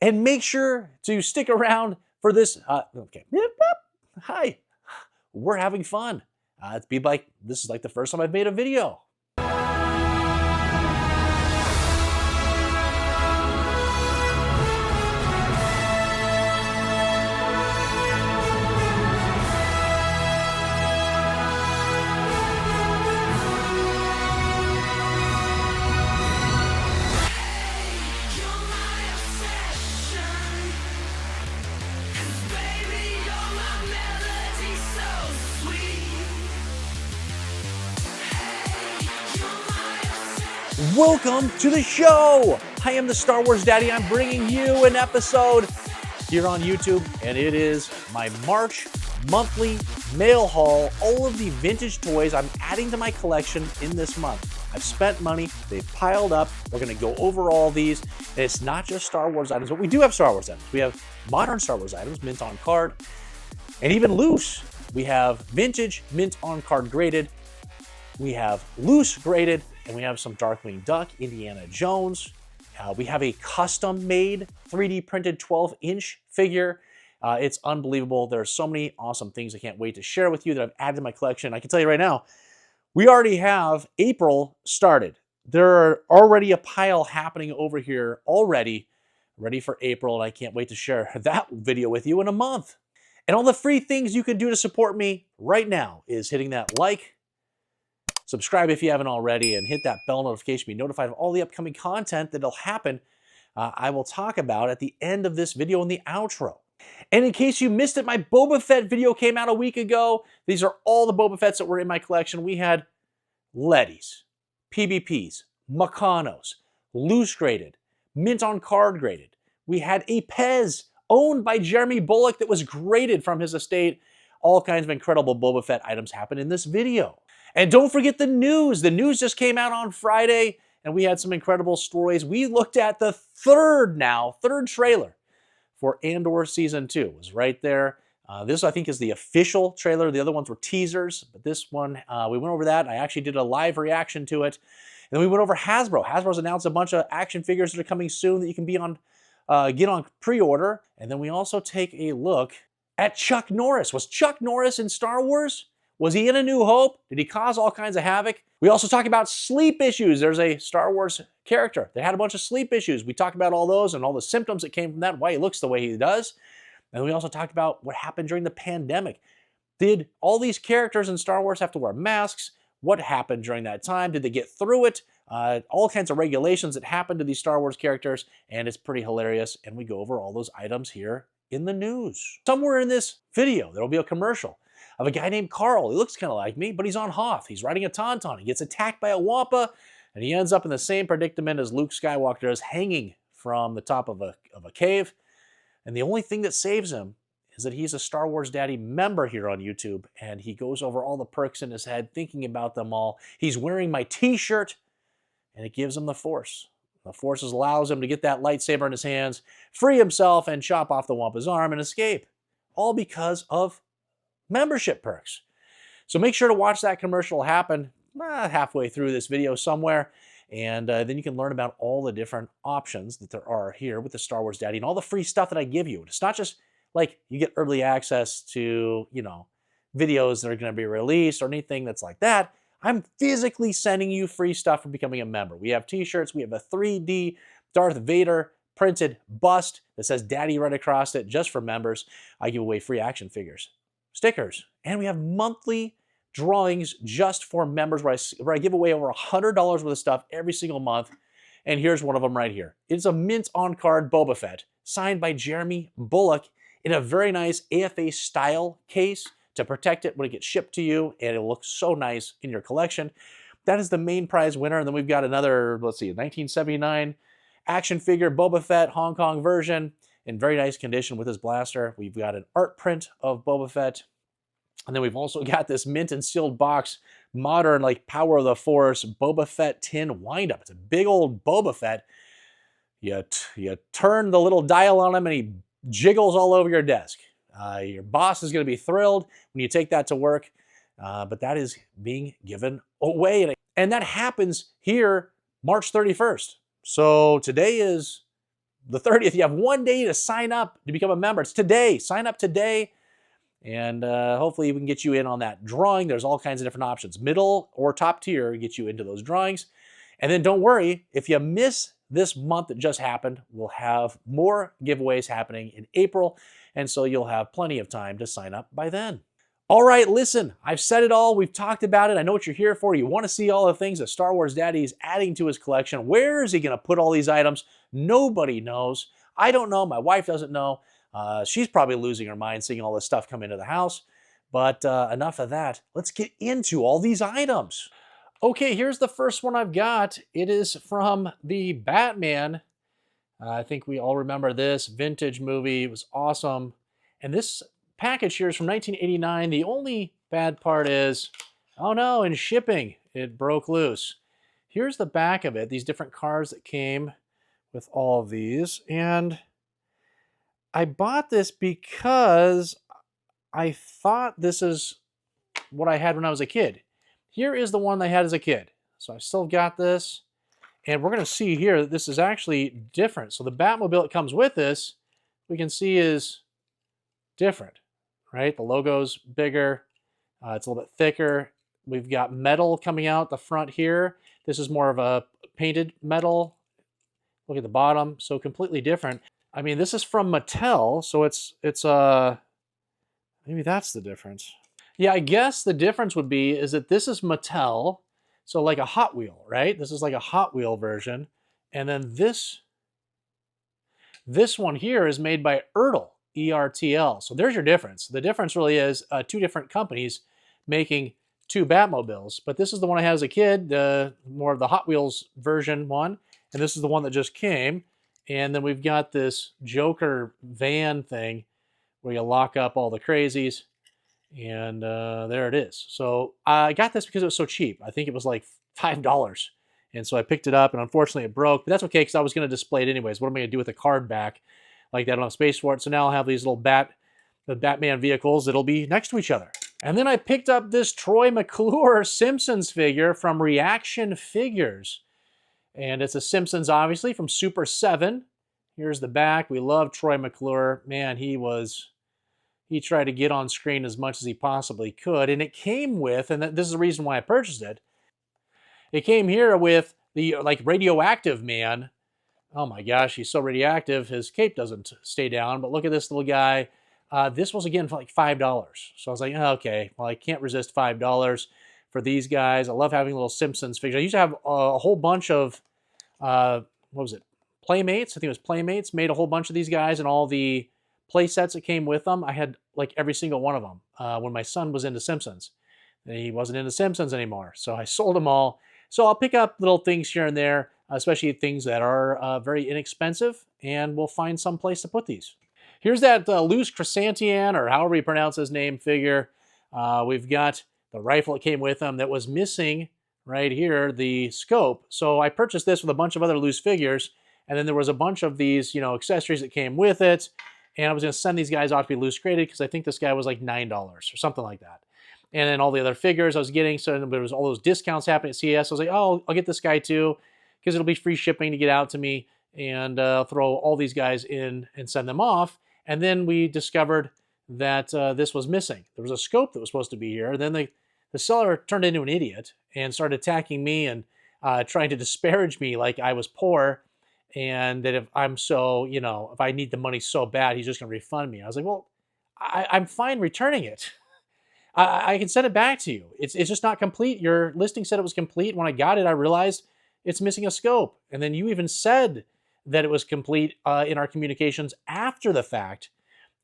And make sure to stick around for this. Okay. Hi. We're having fun. This is like the first time I've made a video. Welcome to the show. I am the Star Wars Daddy. I'm bringing you an episode here on YouTube, and it is my March monthly mail haul. All of the vintage toys I'm adding to my collection in this month. I've spent money, they've piled up. We're going to go over all these. And it's not just Star Wars items, but we do have Star Wars items. We have modern Star Wars items, mint on card, and even loose. We have vintage, mint on card graded. We have loose graded, and we have some Darkwing Duck, Indiana Jones. We have a custom-made 3D printed 12-inch figure. It's unbelievable. There are so many awesome things I can't wait to share with you that I've added to my collection. I can tell you right now, we already have April started. There are already a pile happening over here already, ready for April, and I can't wait to share that video with you in a month. And all the free things you can do to support me right now is hitting that like, subscribe if you haven't already, and hit that bell notification to be notified of all the upcoming content that'll happen. I will talk about at the end of this video in the outro. And in case you missed it, my Boba Fett video came out a week ago. These are all the Boba Fetts that were in my collection. We had Letties, PBPs, Mechanos, loose graded, mint on card graded. We had a Pez owned by Jeremy Bulloch that was graded from his estate. All kinds of incredible Boba Fett items happen in this video. And don't forget the news. The news just came out on Friday, and we had some incredible stories. We looked at the third trailer for Andor Season 2. It was right there. This, I think, is the official trailer. The other ones were teasers, but this one, we went over that. I actually did a live reaction to it. And then we went over Hasbro. Hasbro's announced a bunch of action figures that are coming soon that you can get on pre-order. And then we also take a look at Chuck Norris. Was Chuck Norris in Star Wars? Was he in A New Hope? Did he cause all kinds of havoc? We also talk about sleep issues. There's a Star Wars character that had a bunch of sleep issues. We talked about all those and all the symptoms that came from that, why he looks the way he does. And we also talked about what happened during the pandemic. Did all these characters in Star Wars have to wear masks? What happened during that time? Did they get through it? All kinds of regulations that happened to these Star Wars characters, and it's pretty hilarious. And we go over all those items here in the news. Somewhere in this video, there'll be a commercial of a guy named Carl. He looks kind of like me, but he's on Hoth. He's riding a Tauntaun. He gets attacked by a Wampa, and he ends up in the same predicament as Luke Skywalker does, hanging from the top of a cave. And the only thing that saves him is that he's a Star Wars Daddy member here on YouTube, and he goes over all the perks in his head, thinking about them all. He's wearing my t-shirt, and it gives him the Force. The Force allows him to get that lightsaber in his hands, free himself, and chop off the Wampa's arm and escape. All because of membership perks. So make sure to watch that commercial happen halfway through this video somewhere, and then you can learn about all the different options that there are here with the Star Wars Daddy and all the free stuff that I give you. It's not just like you get early access to, videos that are going to be released or anything that's like that. I'm physically sending you free stuff for becoming a member. We have t-shirts. We have a 3D Darth Vader printed bust that says Daddy right across it just for members. I give away free action figures, stickers, and we have monthly drawings just for members where I give away over $100 worth of stuff every single month. And here's one of them right here. It's a mint on card Boba Fett signed by Jeremy Bulloch in a very nice AFA style case to protect it when it gets shipped to you, and it'll look so nice in your collection. That is the main prize winner. And then we've got another, let's see, 1979 action figure Boba Fett Hong Kong version in very nice condition with his blaster. We've got an art print of Boba Fett. And then we've also got this mint and sealed box, modern, like Power of the Force Boba Fett tin windup. It's a big old Boba Fett. You turn the little dial on him and he jiggles all over your desk. Your boss is going to be thrilled when you take that to work, but that is being given away. And that happens here March 31st. So today is the 30th. You have 1 day to sign up to become a member. It's today. Sign up today. And hopefully we can get you in on that drawing. There's all kinds of different options. Middle or top tier get you into those drawings. And then don't worry, if you miss this month that just happened, we'll have more giveaways happening in April. And so you'll have plenty of time to sign up by then. All right, listen, I've said it all. We've talked about it. I know what you're here for. You want to see all the things that Star Wars Daddy is adding to his collection. Where is he going to put all these items? Nobody knows. I don't know. My wife doesn't know. She's probably losing her mind seeing all this stuff come into the house. But enough of that. Let's get into all these items. Okay, here's the first one I've got. It is from the Batman. I think we all remember this vintage movie. It was awesome. And this package here is from 1989. The only bad part is, oh no, in shipping, it broke loose. Here's the back of it, these different cards that came with all of these. And I bought this because I thought this is what I had when I was a kid. Here is the one I had as a kid. So I've still got this. And we're going to see here that this is actually different. So the Batmobile that comes with this, we can see is different, right? The logo's bigger. It's a little bit thicker. We've got metal coming out the front here. This is more of a painted metal. Look at the bottom. So completely different. I mean, this is from Mattel. So it's maybe that's the difference. Yeah, I guess the difference would be is that this is Mattel, so like a Hot Wheel, right? This is like a Hot Wheel version. And then this one here is made by Ertl, E-R-T-L. So there's your difference. The difference really is two different companies making two Batmobiles. But this is the one I had as a kid, more of the Hot Wheels version one. And this is the one that just came. And then we've got this Joker van thing where you lock up all the crazies. And there it is. So I got this because it was so cheap. I think it was like $5. And so I picked it up, and unfortunately it broke. But that's okay, because I was going to display it anyways. What am I going to do with a card back like that? I don't have space for it. So now I'll have these little Batman vehicles that'll be next to each other. And then I picked up this Troy McClure Simpsons figure from Reaction Figures. And it's a Simpsons, obviously, from Super 7. Here's the back. We love Troy McClure. Man, he tried to get on screen as much as he possibly could. And it came with, and this is the reason why I purchased it, it came here with the like radioactive man. Oh my gosh, he's so radioactive, his cape doesn't stay down. But look at this little guy. This was, again, for like $5. So I was like, oh, okay, well, I can't resist $5 for these guys. I love having little Simpsons figures. I used to have a whole bunch of, what was it, Playmates? I think it was Playmates. Made a whole bunch of these guys and all the play sets that came with them. I had like every single one of them when my son was into Simpsons. And he wasn't into Simpsons anymore. So I sold them all. So I'll pick up little things here and there, especially things that are very inexpensive, and we'll find some place to put these. Here's that loose Chrysantian, or however you pronounce his name, figure. We've got the rifle that came with him that was missing right here, the scope. So I purchased this with a bunch of other loose figures, and then there was a bunch of these, accessories that came with it. And I was going to send these guys off to be loose graded because I think this guy was like $9 or something like that. And then all the other figures I was getting, so there was all those discounts happening at CES. I was like, oh, I'll get this guy too because it'll be free shipping to get out to me, and throw all these guys in and send them off. And then we discovered that this was missing. There was a scope that was supposed to be here. Then the seller turned into an idiot and started attacking me and trying to disparage me like I was poor. And that if I'm so, if I need the money so bad, he's just going to refund me. I was like, well, I'm fine returning it. I can send it back to you. It's just not complete. Your listing said it was complete. When I got it, I realized it's missing a scope. And then you even said that it was complete in our communications after the fact,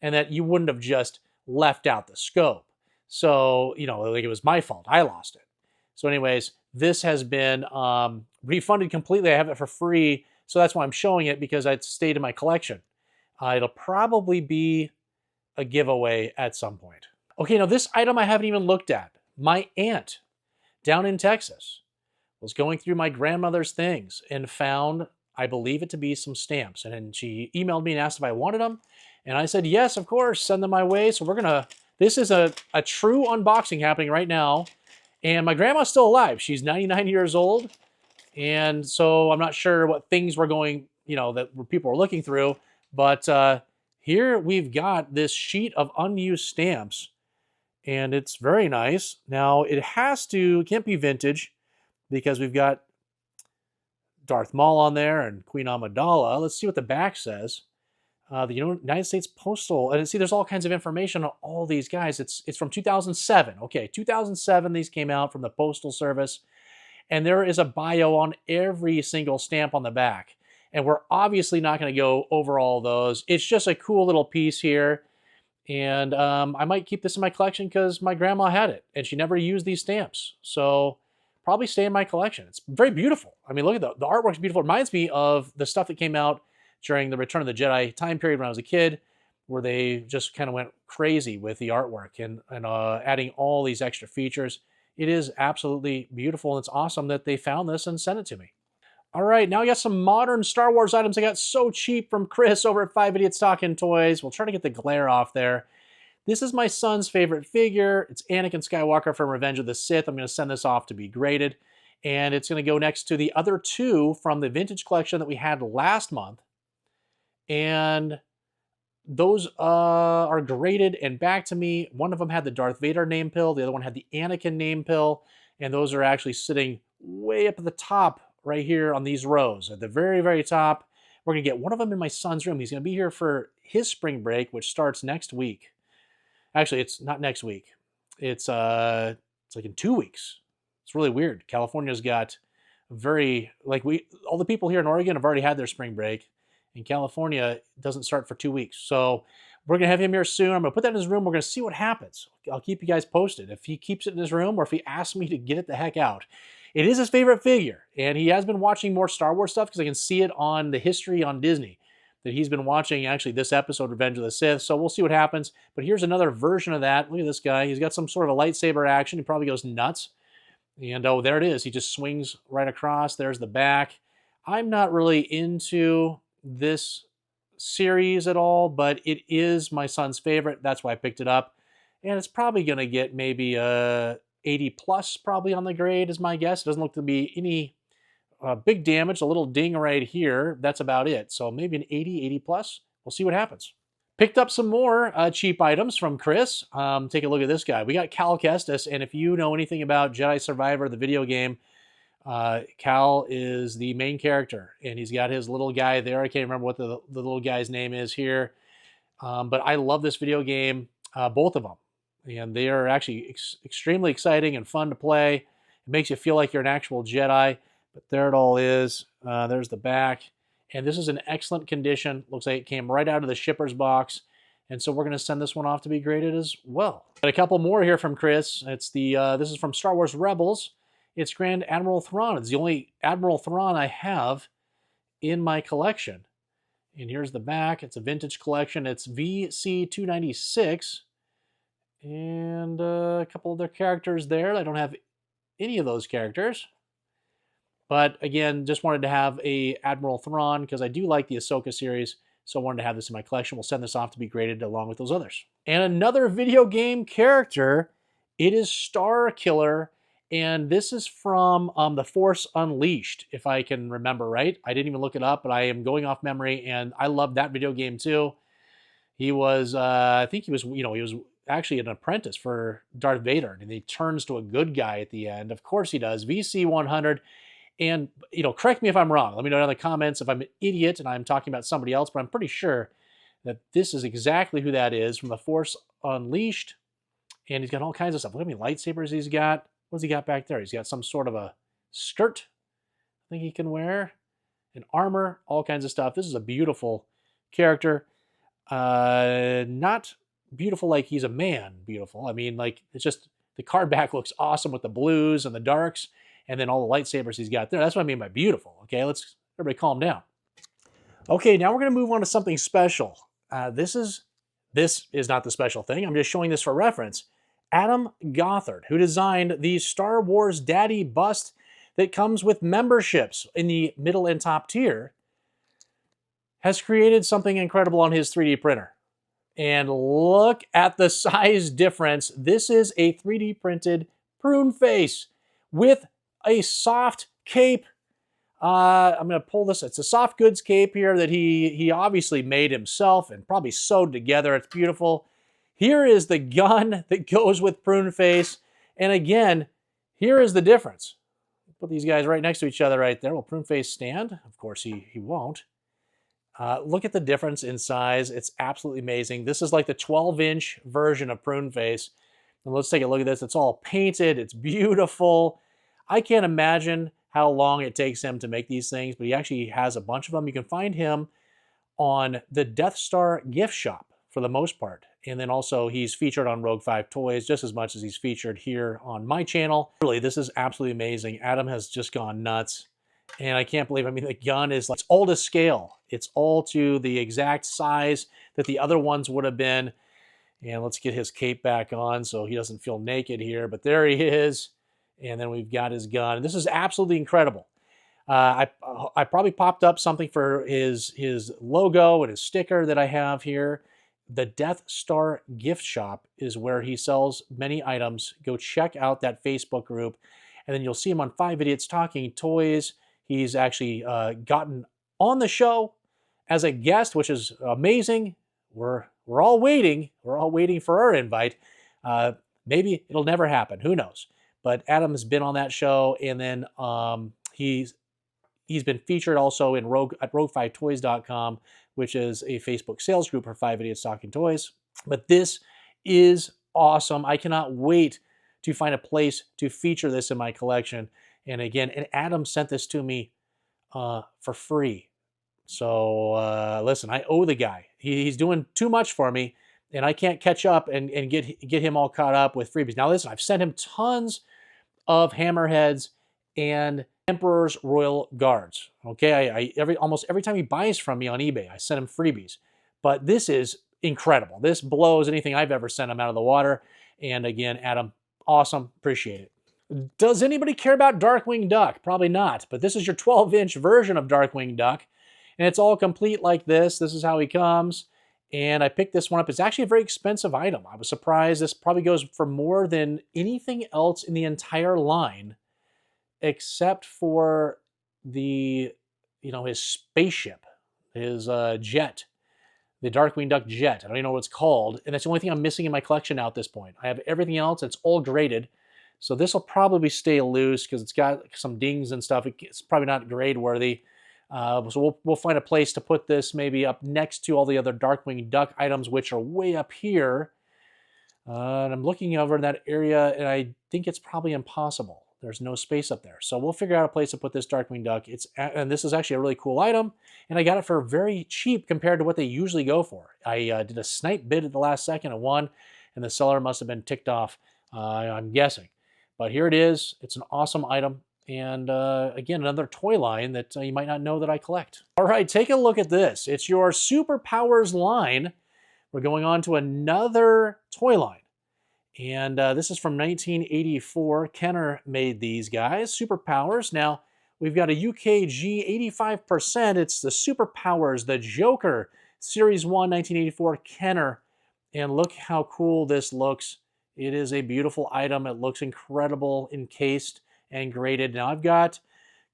and that you wouldn't have just left out the scope. So, like it was my fault. I lost it. So anyways, this has been refunded completely. I have it for free. So that's why I'm showing it, because it stayed in my collection. It'll probably be a giveaway at some point. Okay, now this item I haven't even looked at. My aunt down in Texas was going through my grandmother's things and found, I believe it to be some stamps. And then she emailed me and asked if I wanted them. And I said, yes, of course, send them my way. So this is a true unboxing happening right now. And my grandma's still alive. She's 99 years old. And so I'm not sure what things were going that people are looking through. But here we've got this sheet of unused stamps, and it's very nice. Now it can't be vintage because we've got Darth Maul on there and Queen Amidala. Let's see what the back says. The United States Postal, and see, there's all kinds of information on all these guys. It's from 2007. Okay, 2007. These came out from the Postal Service, and there is a bio on every single stamp on the back. And we're obviously not going to go over all those. It's just a cool little piece here, and I might keep this in my collection because my grandma had it, and she never used these stamps. So probably stay in my collection. It's very beautiful. I mean, look at the artwork's beautiful. It reminds me of the stuff that came out during the Return of the Jedi time period when I was a kid, where they just kind of went crazy with the artwork and adding all these extra features. It is absolutely beautiful, and it's awesome that they found this and sent it to me. All right, now I got some modern Star Wars items I got so cheap from Chris over at 5 Idiots Talking Toys. We'll try to get the glare off there. This is my son's favorite figure. It's Anakin Skywalker from Revenge of the Sith. I'm going to send this off to be graded, and it's going to go next to the other two from the vintage collection that we had last month. And those are graded and back to me. One of them had the Darth Vader name pill. The other one had the Anakin name pill. And those are actually sitting way up at the top right here on these rows. At the very, very top, we're going to get one of them in my son's room. He's going to be here for his spring break, which starts next week. Actually, it's not next week. It's like in 2 weeks. It's really weird. California's got all the people here in Oregon have already had their spring break. In California, it doesn't start for 2 weeks. So we're going to have him here soon. I'm going to put that in his room. We're going to see what happens. I'll keep you guys posted. If he keeps it in his room or if he asks me to get it the heck out. It is his favorite figure. And he has been watching more Star Wars stuff because I can see it on the history on Disney that he's been watching actually this episode, Revenge of the Sith. So we'll see what happens. But here's another version of that. Look at this guy. He's got some sort of a lightsaber action. He probably goes nuts. And oh, there it is. He just swings right across. There's the back. I'm not really into this series at all, but it is my son's favorite. That's why I picked it up. And it's probably going to get maybe a 80 plus probably on the grade is my guess. It doesn't look to be any big damage. A little ding right here. That's about it. So maybe an 80 plus. We'll see what happens. Picked up some more cheap items from Chris. Take a look at this guy. We got Cal Kestis, and if you know anything about Jedi Survivor, the video game, Cal is the main character, and he's got his little guy there. I can't remember what the little guy's name is here, but I love this video game, both of them, and they are actually extremely exciting and fun to play. It makes you feel like you're an actual Jedi, but there it all is. There's the back, and this is in excellent condition. Looks like it came right out of the shipper's box, and so we're going to send this one off to be graded as well. Got a couple more here from Chris. It's this is from Star Wars Rebels. It's Grand Admiral Thrawn. It's the only Admiral Thrawn I have in my collection. And here's the back. It's a vintage collection. It's VC296. And a couple other characters there. I don't have any of those characters. But again, just wanted to have a Admiral Thrawn because I do like the Ahsoka series. So I wanted to have this in my collection. We'll send this off to be graded along with those others. And another video game character. It is Star Killer. And this is from The Force Unleashed, if I can remember right. I didn't even look it up, but I am going off memory, and I love that video game too. He was, I think he was actually an apprentice for Darth Vader, and he turns to a good guy at the end. Of course he does. VC100, and correct me if I'm wrong. Let me know in the comments if I'm an idiot and I'm talking about somebody else, but I'm pretty sure that this is exactly who that is from The Force Unleashed. And he's got all kinds of stuff. Look how many lightsabers he's got. What's he got back there? He's got some sort of a skirt I think he can wear, and armor, all kinds of stuff. This is a beautiful character. Not beautiful like he's a man beautiful. I mean, like, it's just the card back looks awesome with the blues and the darks, and then all the lightsabers he's got there. That's what I mean by beautiful. Okay, let's everybody calm down. Okay, now we're going to move on to something special. This is not the special thing. I'm just showing this for reference. Adam Gothard, who designed the Star Wars Daddy bust that comes with memberships in the middle and top tier, has created something incredible on his 3D printer. And look at the size difference. This is a 3D printed Prune Face with a soft cape. I'm going to pull this. It's a soft goods cape here that he obviously made himself and probably sewed together. It's beautiful. Here is the gun that goes with Prune Face. And again, here is the difference. Put these guys right next to each other right there. Will Prune Face stand? Of course he won't. Look at the difference in size. It's absolutely amazing. This is like the 12-inch version of Prune Face. And let's take a look at this. It's all painted. It's beautiful. I can't imagine how long it takes him to make these things, but he actually has a bunch of them. You can find him on the Death Star gift shop for the most part. And then also he's featured on Rogue 5 Toys just as much as he's featured here on my channel. Really, this is absolutely amazing. Adam has just gone nuts. And I can't believe, I mean, the gun is like, it's all to scale. It's all to the exact size that the other ones would have been. And let's get his cape back on so he doesn't feel naked here. But there he is. And then we've got his gun. This is absolutely incredible. I probably popped up something for his logo and his sticker that I have here. The Death Star gift shop is where he sells many items. Go check out that Facebook group. And then you'll see him on 5 Idiots Talking Toys. He's actually gotten on the show as a guest, which is amazing. We're all waiting. We're all waiting for our invite. Maybe it'll never happen. Who knows? But Adam has been on that show, and then he's been featured also in at rogue5toys.com, which is a Facebook sales group for 5 Idiots Talking Toys. But this is awesome. I cannot wait to find a place to feature this in my collection. And again, and Adam sent this to me for free. So listen, I owe the guy. He's doing too much for me, and I can't catch up and get him all caught up with freebies. Now listen, I've sent him tons of hammerheads and Emperor's Royal Guards. Okay, almost every time he buys from me on eBay, I send him freebies. But this is incredible. This blows anything I've ever sent him out of the water. And again, Adam, awesome. Appreciate it. Does anybody care about Darkwing Duck? Probably not. But this is your 12-inch version of Darkwing Duck. And it's all complete like this. This is how he comes. And I picked this one up. It's actually a very expensive item. I was surprised. This probably goes for more than anything else in the entire line, except for the, his spaceship, his jet, the Darkwing Duck jet. I don't even know what it's called. And that's the only thing I'm missing in my collection now at this point. I have everything else. It's all graded. So this will probably stay loose because it's got some dings and stuff. It's probably not grade worthy. So we'll find a place to put this maybe up next to all the other Darkwing Duck items, which are way up here. And I'm looking over in that area, and I think it's probably impossible. There's no space up there. So we'll figure out a place to put this Darkwing Duck. And this is actually a really cool item, and I got it for very cheap compared to what they usually go for. I did a snipe bid at the last second and won, and the seller must have been ticked off, I'm guessing. But here it is. It's an awesome item. And again, another toy line that you might not know that I collect. All right, take a look at this. It's your Superpowers line. We're going on to another toy line. And this is from 1984. Kenner made these guys, Superpowers. Now, we've got a UKG 85%. It's the Superpowers, the Joker, Series 1, 1984, Kenner. And look how cool this looks. It is a beautiful item. It looks incredible, encased and graded. Now I've got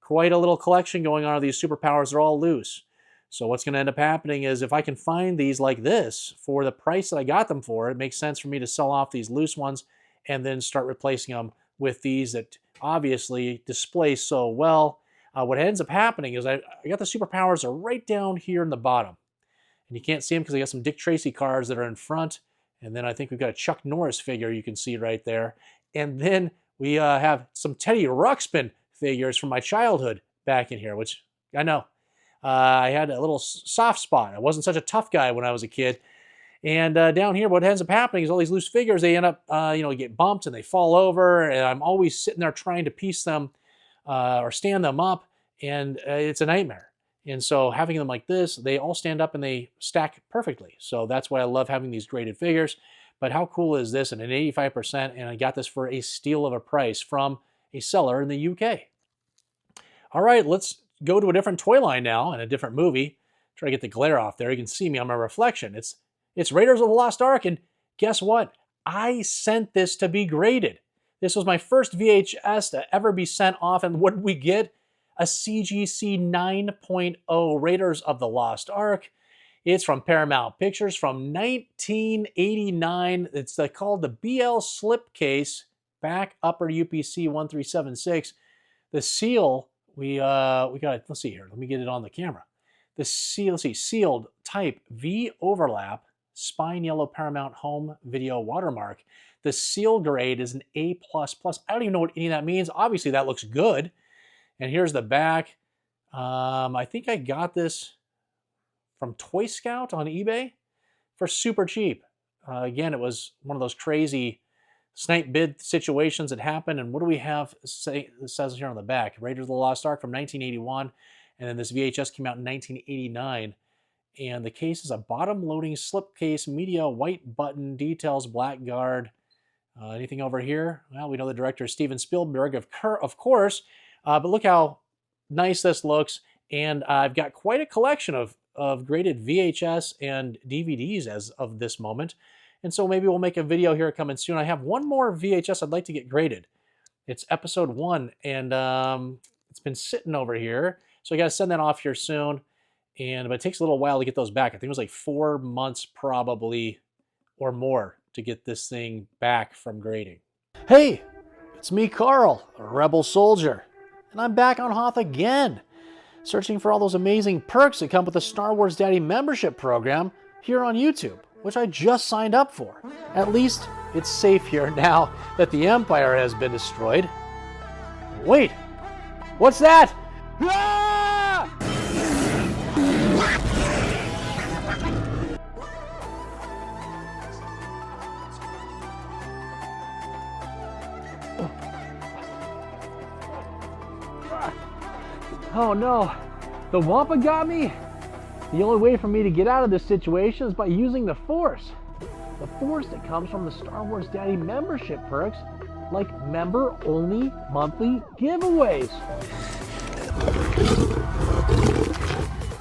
quite a little collection going on of these Superpowers. They're all loose. So what's going to end up happening is if I can find these like this for the price that I got them for, it makes sense for me to sell off these loose ones and then start replacing them with these that obviously display so well. What ends up happening is I got the Superpowers are right down here in the bottom. And you can't see them because I got some Dick Tracy cards that are in front. And then I think we've got a Chuck Norris figure you can see right there. And then we have some Teddy Ruxpin figures from my childhood back in here, which I know. I had a little soft spot. I wasn't such a tough guy when I was a kid. And down here, what ends up happening is all these loose figures, they end up, get bumped and they fall over. And I'm always sitting there trying to piece them or stand them up. And it's a nightmare. And so having them like this, they all stand up and they stack perfectly. So that's why I love having these graded figures. But how cool is this? And an 85%, and I got this for a steal of a price from a seller in the UK. All right, let's go to a different toy line now and a different movie. Try to get the glare off there. You can see me on my reflection. It's Raiders of the Lost Ark, and guess what? I sent this to be graded. This was my first VHS to ever be sent off, and what did we get? a CGC 9.0 Raiders of the Lost Ark. It's from Paramount Pictures from 1989. It's called the BL Slipcase, back upper UPC 1376. The seal, we got it. Let's see here. Let me get it on the camera. The seal, let's see, sealed type V overlap, spine yellow Paramount home video watermark. The seal grade is an A++. I don't even know what any of that means. Obviously, that looks good. And here's the back. I think I got this from Toy Scout on eBay for super cheap. Again, it was one of those crazy snipe bid situations that happened. And what do we have? It says here on the back, Raiders of the Lost Ark from 1981. And then this VHS came out in 1989. And the case is a bottom-loading slipcase, media, white button, details, black guard. Anything over here? Well, we know the director is Steven Spielberg, of course. But look how nice this looks. And I've got quite a collection of graded VHS and DVDs as of this moment. And so maybe we'll make a video here coming soon. I have one more VHS I'd like to get graded. It's episode 1, and it's been sitting over here. So I got to send that off here soon. But it takes a little while to get those back. I think it was like 4 months probably or more to get this thing back from grading. Hey, it's me, Carl, a rebel soldier. And I'm back on Hoth again, searching for all those amazing perks that come with the Star Wars Daddy membership program here on YouTube, which I just signed up for. At least it's safe here now that the Empire has been destroyed. Wait, what's that? Ah! Oh no, the Wampa got me? The only way for me to get out of this situation is by using the Force. The Force that comes from the Star Wars Daddy membership perks, like member-only monthly giveaways.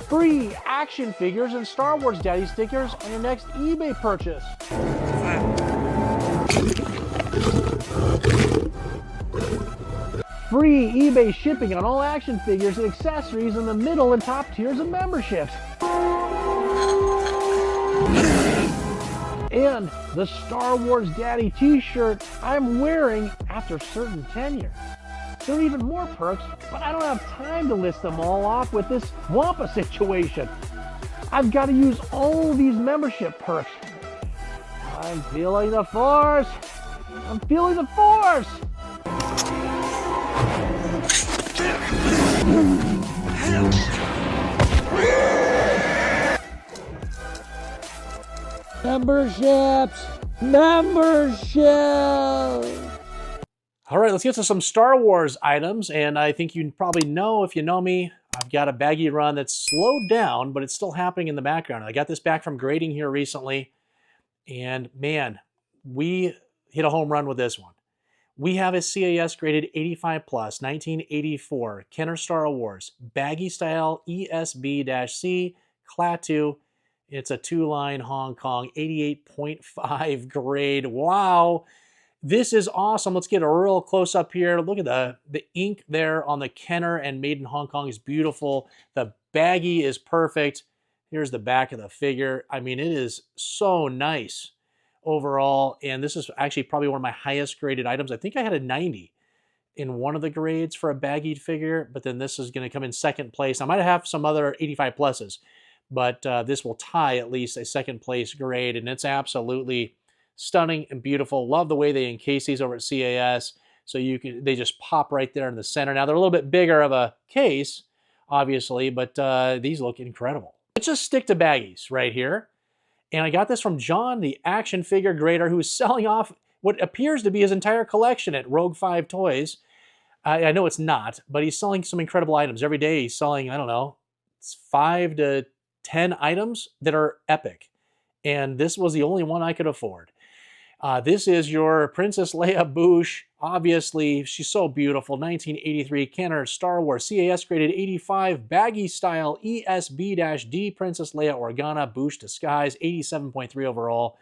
Free action figures and Star Wars Daddy stickers on your next eBay purchase. Free eBay shipping on all action figures and accessories in the middle and top tiers of memberships. And the Star Wars Daddy t-shirt I'm wearing after certain tenure. There are even more perks, but I don't have time to list them all off with this Wampa situation. I've got to use all these membership perks. I'm feeling the Force. I'm feeling the Force. Memberships! All right, let's get to some Star Wars items, and I think you probably know, if you know me, I've got a Baggie run that's slowed down, but it's still happening in the background. I got this back from grading here recently, and man, we hit a home run with this one. We have a CAS graded 85 plus, 1984, Kenner Star Wars, Baggie style ESB-C, Klaatu. It's a 2-line Hong Kong, 88.5 grade. Wow, this is awesome. Let's get a real close up here. Look at the ink there on the Kenner and made in Hong Kong is beautiful. The Baggie is perfect. Here's the back of the figure. I mean, it is so nice overall, and this is actually probably one of my highest graded items. I think I had a 90 in one of the grades for a Baggie figure, but then this is going to come in second place. I might have some other 85 pluses, but this will tie at least a second place grade, and it's absolutely stunning and beautiful. Love the way they encase these over at CAS, so they just pop right there in the center. Now they're a little bit bigger of a case, obviously, but these look incredible. Let's just stick to Baggies right here. And I got this from John, the action figure grader, who is selling off what appears to be his entire collection at Rogue 5 Toys. I know it's not, but he's selling some incredible items. Every day he's selling, I don't know, it's 5 to 10 items that are epic. And this was the only one I could afford. This is your Princess Leia Boushh. Obviously, she's so beautiful. 1983 Kenner Star Wars CAS graded 85 Baggie style ESB-D Princess Leia Organa Boushh disguise, 87.3 overall.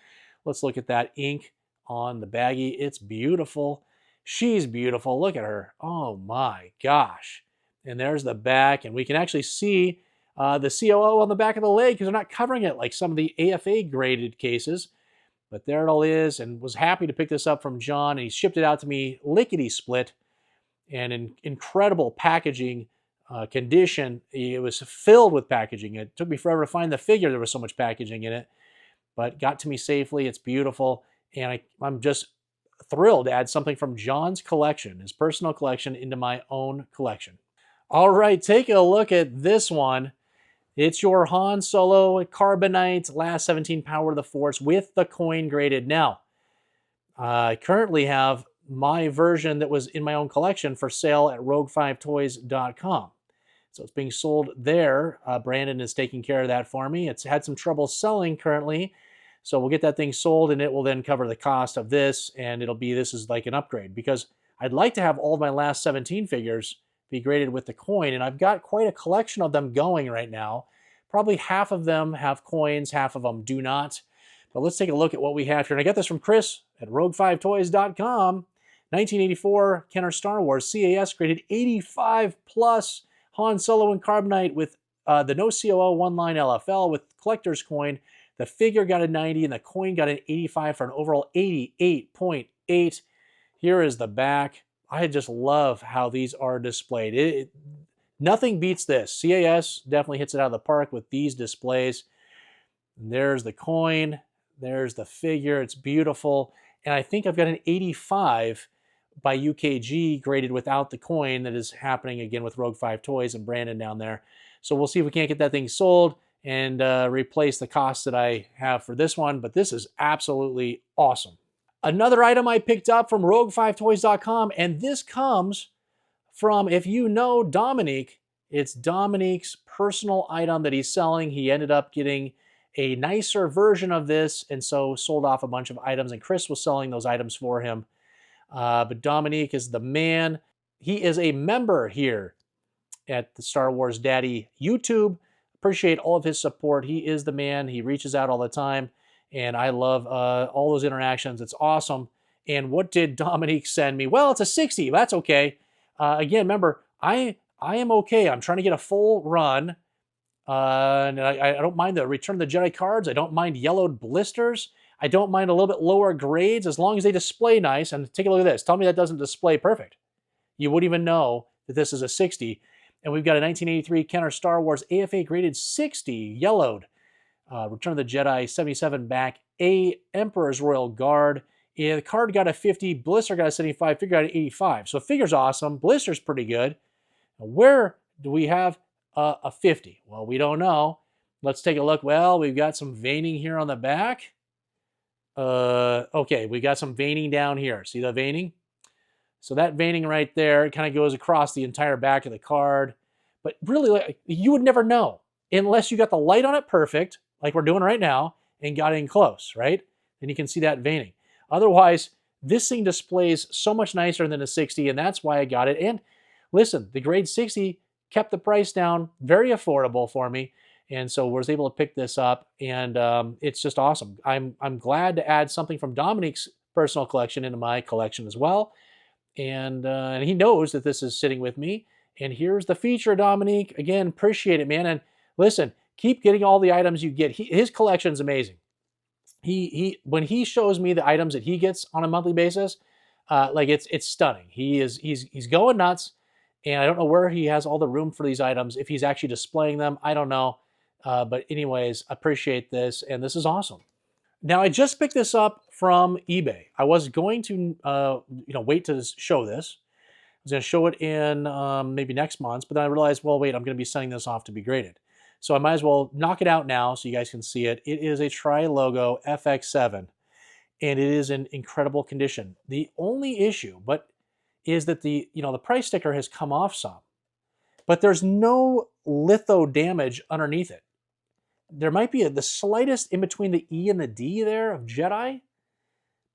Let's look at that ink on the Baggie. It's beautiful. She's beautiful. Look at her. Oh my gosh. And there's the back, and we can actually see the COO on the back of the leg because they're not covering it like some of the AFA graded cases. But there it all is, and was happy to pick this up from John, and he shipped it out to me lickety split, and in incredible packaging condition. It was filled with packaging. It took me forever to find the figure. There was so much packaging in it, but got to me safely. It's beautiful, and I'm just thrilled to add something from John's collection, his personal collection, into my own collection. All right, take a look at this one. It's your Han Solo Carbonite Last 17 Power of the Force with the coin graded. Now, I currently have my version that was in my own collection for sale at rogue5toys.com. So it's being sold there. Brandon is taking care of that for me. It's had some trouble selling currently. So we'll get that thing sold, and it will then cover the cost of this, and this is like an upgrade, because I'd like to have all of my last 17 figures be graded with the coin, and I've got quite a collection of them going right now. Probably half of them have coins, half of them do not. But let's take a look at what we have here. And I got this from Chris at rogue5toys.com. 1984 Kenner Star Wars CAS graded 85 plus Han Solo and Carbonite with the no COO one-line LFL with collector's coin. The figure got a 90 and the coin got an 85 for an overall 88.8. Here is the back. I just love how these are displayed. Nothing beats this. CAS definitely hits it out of the park with these displays. And there's the coin. There's the figure. It's beautiful. And I think I've got an 85 by UKG graded without the coin that is happening again with Rogue 5 Toys and Brandon down there. So we'll see if we can't get that thing sold and replace the cost that I have for this one. But this is absolutely awesome. Another item I picked up from rogue5toys.com, and this comes from, if you know Dominique, it's Dominique's personal item that he's selling. He ended up getting a nicer version of this, and so sold off a bunch of items, and Chris was selling those items for him. But Dominique is the man. He is a member here at the Star Wars Daddy YouTube. Appreciate all of his support. He is the man. He reaches out all the time, and I love all those interactions. It's awesome. And what did Dominique send me? Well, it's a 60. That's okay. Again, remember, I am okay. I'm trying to get a full run. And I don't mind the Return of the Jedi cards. I don't mind yellowed blisters. I don't mind a little bit lower grades as long as they display nice. And take a look at this. Tell me that doesn't display perfect. You wouldn't even know that this is a 60. And we've got a 1983 Kenner Star Wars AFA graded 60 yellowed. Return of the Jedi 77 back. A Emperor's Royal Guard. Yeah, the card got a 50. Blister got a 75. Figure got an 85. So figure's awesome. Blister's pretty good. Now, where do we have a 50? Well, we don't know. Let's take a look. Well, we've got some veining here on the back. Okay, we got some veining down here. See the veining? So that veining right there, it kind of goes across the entire back of the card. But really, you would never know unless you got the light on it perfect, like we're doing right now, and got in close, right? Then you can see that veining. Otherwise, this thing displays so much nicer than a 60, and that's why I got it. And listen, the grade 60 kept the price down, very affordable for me, and so was able to pick this up, and it's just awesome. I'm glad to add something from Dominique's personal collection into my collection as well, and he knows that this is sitting with me. And here's the feature, Dominique. Again, appreciate it, man. And listen, keep getting all the items you get. His collection's amazing. When he shows me the items that he gets on a monthly basis, like it's stunning. He's going nuts, and I don't know where he has all the room for these items. If he's actually displaying them, I don't know. But anyways, appreciate this, and this is awesome. Now, I just picked this up from eBay. I was going to wait to show this. I was going to show it in maybe next month, but then I realized, well, wait, I'm going to be sending this off to be graded. So I might as well knock it out now so you guys can see it. It is a Tri-Logo FX7, and it is in incredible condition. The only issue is that the price sticker has come off some, but there's no litho damage underneath it. There might be the slightest in between the E and the D there of Jedi,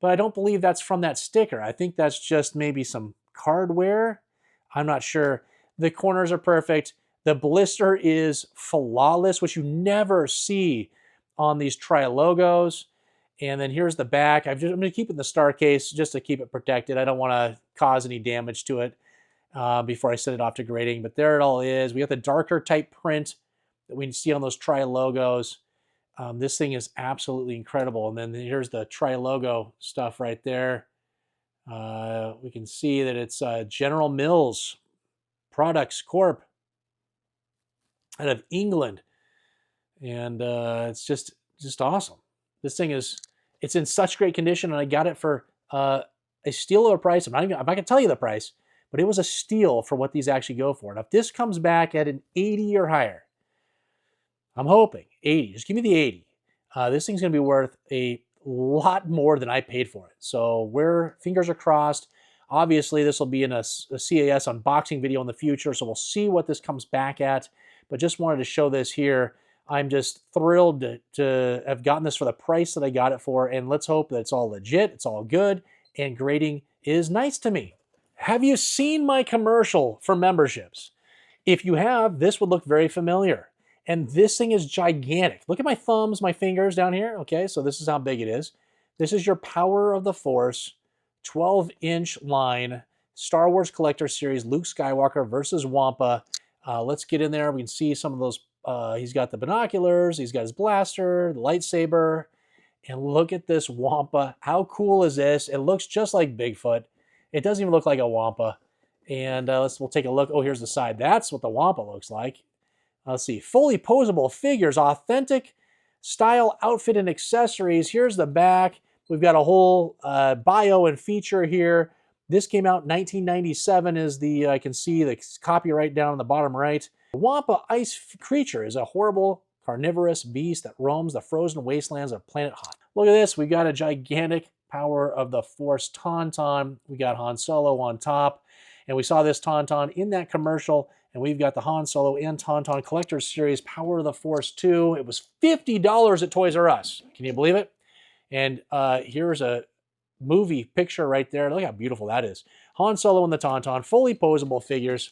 but I don't believe that's from that sticker. I think that's just maybe some card wear. I'm not sure. The corners are perfect. The blister is flawless, which you never see on these Tri-Logos. And then here's the back. I'm going to keep it in the star case just to keep it protected. I don't want to cause any damage to it. before I send it off to grading. But there it all is. We got the darker type print that we see on those tri-logos. This thing is absolutely incredible. And then here's the tri-logo stuff right there. We can see that it's General Mills Products Corp out of England. And it's just awesome. This thing it's in such great condition, and I got it for a steal of a price. I'm not going to tell you the price, but it was a steal for what these actually go for. Now, if this comes back at an 80 or higher, I'm hoping 80. Just give me the 80. This thing's going to be worth a lot more than I paid for it. So fingers are crossed. Obviously, this will be in a CAS unboxing video in the future, so we'll see what this comes back at. But just wanted to show this here. I'm just thrilled to have gotten this for the price that I got it for, and let's hope that it's all legit, it's all good, and grading is nice to me. Have you seen my commercial for memberships? If you have, this would look very familiar. And this thing is gigantic. Look at my thumbs, my fingers down here. Okay, so this is how big it is. This is your Power of the Force 12-inch line Star Wars Collector Series Luke Skywalker versus Wampa. Let's get in there. We can see some of those. He's got the binoculars. He's got his blaster, the lightsaber. And look at this Wampa. How cool is this? It looks just like Bigfoot. It doesn't even look like a Wampa. And we'll take a look. Oh, here's the side. That's what the Wampa looks like. Let's see. Fully posable figures, authentic style outfit and accessories. Here's the back. We've got a whole bio and feature here. This came out in 1997 is I can see the copyright down on the bottom right. The Wampa ice creature is a horrible carnivorous beast that roams the frozen wastelands of planet Hoth. Look at this. We got a gigantic Power of the Force Tauntaun. We got Han Solo on top. And we saw this Tauntaun in that commercial. And we've got the Han Solo and Tauntaun Collector's Series Power of the Force 2. It was $50 at Toys R Us. Can you believe it? And here's a movie picture right there. Look how beautiful that is. Han Solo and the Tauntaun, fully posable figures.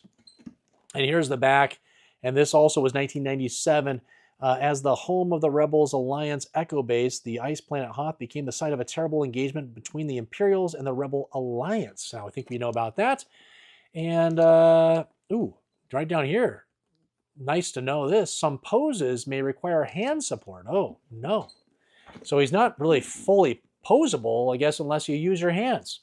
And here's the back. And this also was 1997. As the home of the Rebels Alliance Echo Base, the ice planet Hoth became the site of a terrible engagement between the Imperials and the Rebel Alliance. Now, I think we know about that. And, ooh, right down here. Nice to know this. Some poses may require hand support. Oh, no. So he's not really fully posable, I guess, unless you use your hands.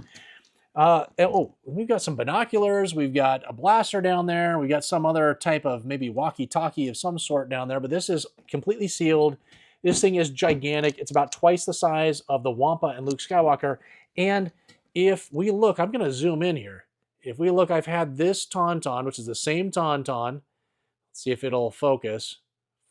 We've got some binoculars. We've got a blaster down there. We got some other type of maybe walkie-talkie of some sort down there, but this is completely sealed. This thing is gigantic. It's about twice the size of the Wampa and Luke Skywalker. And if we look, I'm going to zoom in here. If we look, I've had this Tauntaun, which is the same Tauntaun. Let's see if it'll focus.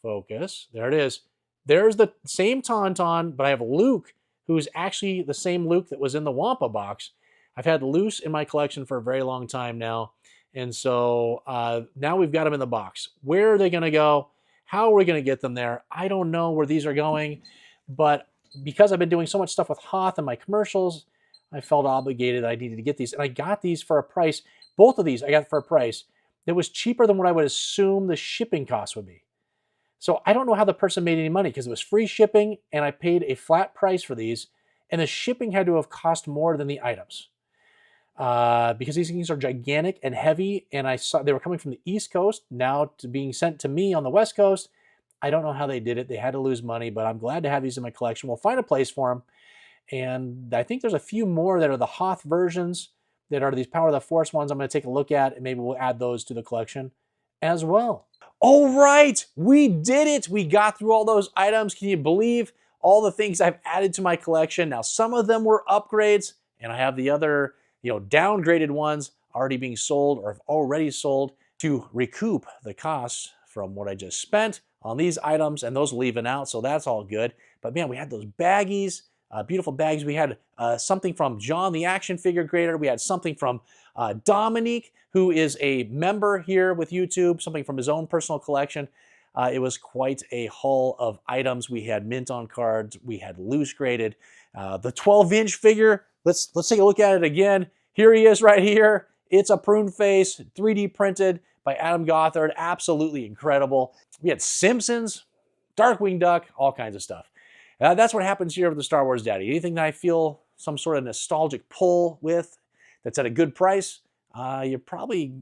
Focus. There it is. There's the same Tauntaun, but I have Luke, who's actually the same Luke that was in the Wampa box. I've had Luce in my collection for a very long time now. And so now we've got them in the box. Where are they going to go? How are we going to get them there? I don't know where these are going. But because I've been doing so much stuff with Hoth and my commercials, I felt obligated I needed to get these. And I got these for a price. Both of these I got for a price that was cheaper than what I would assume the shipping cost would be. So I don't know how the person made any money because it was free shipping and I paid a flat price for these. And the shipping had to have cost more than the items. Because these things are gigantic and heavy, and I saw they were coming from the East Coast, now to being sent to me on the West Coast. I don't know how they did it. They had to lose money, but I'm glad to have these in my collection. We'll find a place for them. And I think there's a few more that are the Hoth versions that are these Power of the Force ones I'm going to take a look at, and maybe we'll add those to the collection as well. All right, we did it. We got through all those items. Can you believe all the things I've added to my collection? Now, some of them were upgrades, and I have the other downgraded ones already being sold or have already sold to recoup the costs from what I just spent on these items, and those leaving out, so that's all good. But man, we had those baggies, beautiful bags. We had something from John, the action figure grader. We had something from Dominique, who is a member here with YouTube, something from his own personal collection. It was quite a haul of items. We had mint on cards. We had loose graded. The 12-inch figure, let's take a look at it again. Here he is right here. It's a Prune Face, 3D printed by Adam Gothard. Absolutely incredible. We had Simpsons, Darkwing Duck, all kinds of stuff. That's what happens here with the Star Wars Daddy. Anything that I feel some sort of nostalgic pull with that's at a good price, you're probably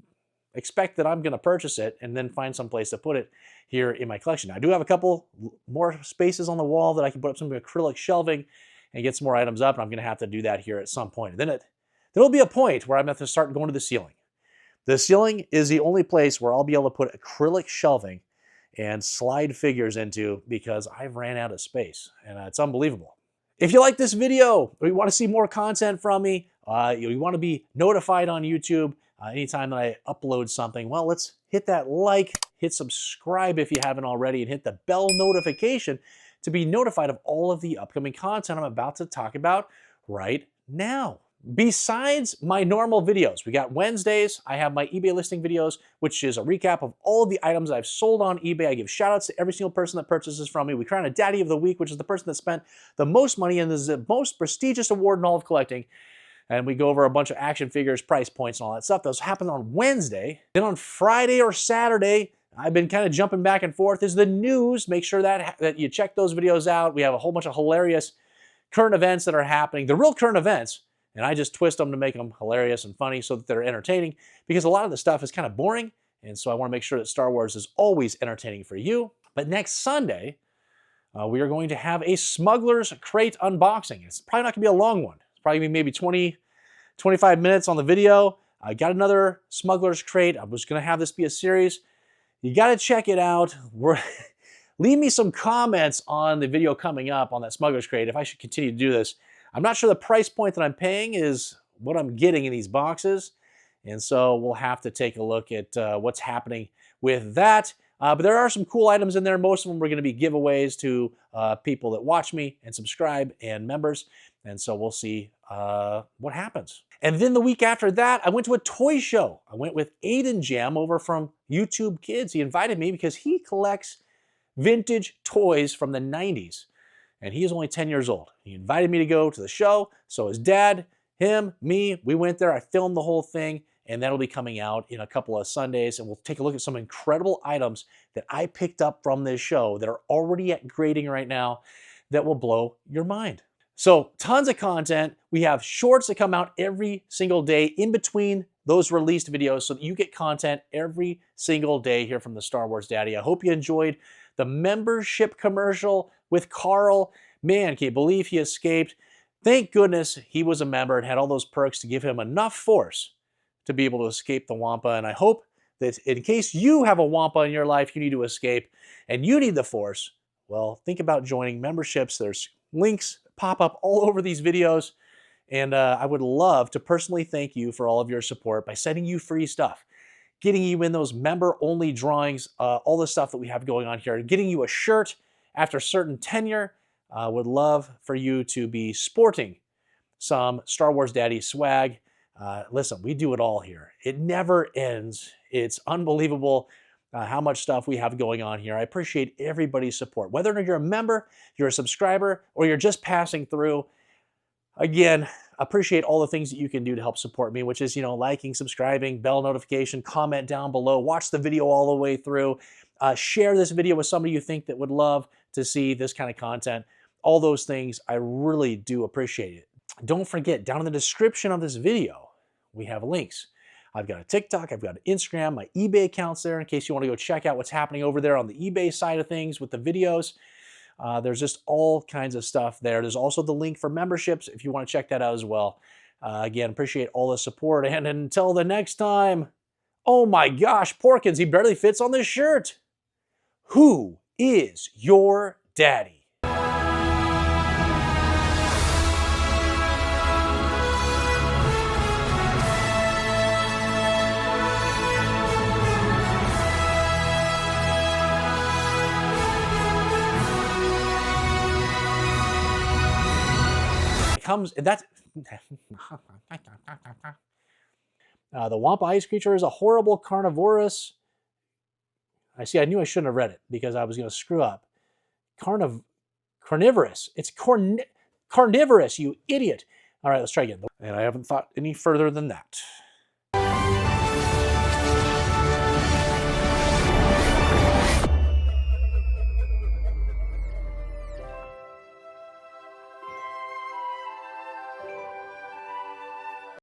expect that I'm going to purchase it and then find some place to put it here in my collection. I do have a couple more spaces on the wall that I can put up some acrylic shelving and get some more items up, and I'm going to have to do that here at some point. And then there'll be a point where I'm going to have to start going to the ceiling. The ceiling is the only place where I'll be able to put acrylic shelving and slide figures into, because I've ran out of space, and it's unbelievable. If you like this video, or you want to see more content from me, you want to be notified on YouTube anytime that I upload something, well, let's hit that like, hit subscribe if you haven't already, and hit the bell notification to be notified of all of the upcoming content I'm about to talk about right now. Besides my normal videos, we got Wednesdays, I have my eBay listing videos, which is a recap of all of the items I've sold on eBay. I give shout outs to every single person that purchases from me. We crown a Daddy of the Week, which is the person that spent the most money, and this is the most prestigious award in all of collecting. And we go over a bunch of action figures, price points, and all that stuff. Those happen on Wednesday. Then on Friday or Saturday, I've been kind of jumping back and forth, is the news. Make sure that you check those videos out. We have a whole bunch of hilarious current events that are happening. The real current events, and I just twist them to make them hilarious and funny so that they're entertaining, because a lot of the stuff is kind of boring, and so I want to make sure that Star Wars is always entertaining for you. But next Sunday, we are going to have a Smuggler's Crate unboxing. It's probably not going to be a long one. It's probably going to be maybe 20, 25 minutes on the video. I got another Smuggler's Crate. I was going to have this be a series. You got to check it out. Leave me some comments on the video coming up on that Smuggler's Crate if I should continue to do this. I'm not sure the price point that I'm paying is what I'm getting in these boxes, and so we'll have to take a look at what's happening with that. But there are some cool items in there. Most of them are going to be giveaways to people that watch me and subscribe and members, and so we'll see what happens. And then the week after that, I went to a toy show. I went with Aiden Jam over from YouTube Kids. He invited me because he collects vintage toys from the 90s. And he is only 10 years old. He invited me to go to the show. So his dad, him, me, we went there. I filmed the whole thing, and that'll be coming out in a couple of Sundays. And we'll take a look at some incredible items that I picked up from this show that are already at grading right now that will blow your mind. So tons of content. We have shorts that come out every single day in between those released videos so that you get content every single day here from the Star Wars Daddy. I hope you enjoyed the membership commercial with Carl. Man, can you believe he escaped? Thank goodness he was a member and had all those perks to give him enough force to be able to escape the Wampa. And I hope that in case you have a Wampa in your life you need to escape and you need the force, well, think about joining memberships. There's links that pop up all over these videos. And I would love to personally thank you for all of your support by sending you free stuff, getting you in those member-only drawings, all the stuff that we have going on here, getting you a shirt after certain tenure. Would love for you to be sporting some Star Wars Daddy swag. Listen, we do it all here. It never ends. It's unbelievable how much stuff we have going on here. I appreciate everybody's support. Whether or not you're a member, you're a subscriber, or you're just passing through, again, appreciate all the things that you can do to help support me, which is, liking, subscribing, bell notification, comment down below, watch the video all the way through, share this video with somebody you think that would love to see this kind of content. All those things, I really do appreciate it. Don't forget, down in the description of this video, we have links. I've got a TikTok, I've got an Instagram, my eBay account's there in case you want to go check out what's happening over there on the eBay side of things with the videos. There's just all kinds of stuff there. There's also the link for memberships if you want to check that out as well. Again, appreciate all the support. And until the next time, oh my gosh, Porkins, he barely fits on this shirt. Who is your daddy? Comes, and that's the Wampa ice creature is a horrible carnivorous. I knew I shouldn't have read it because I was going to screw up. Carnivorous. It's carnivorous, you idiot. All right, let's try again. And I haven't thought any further than that.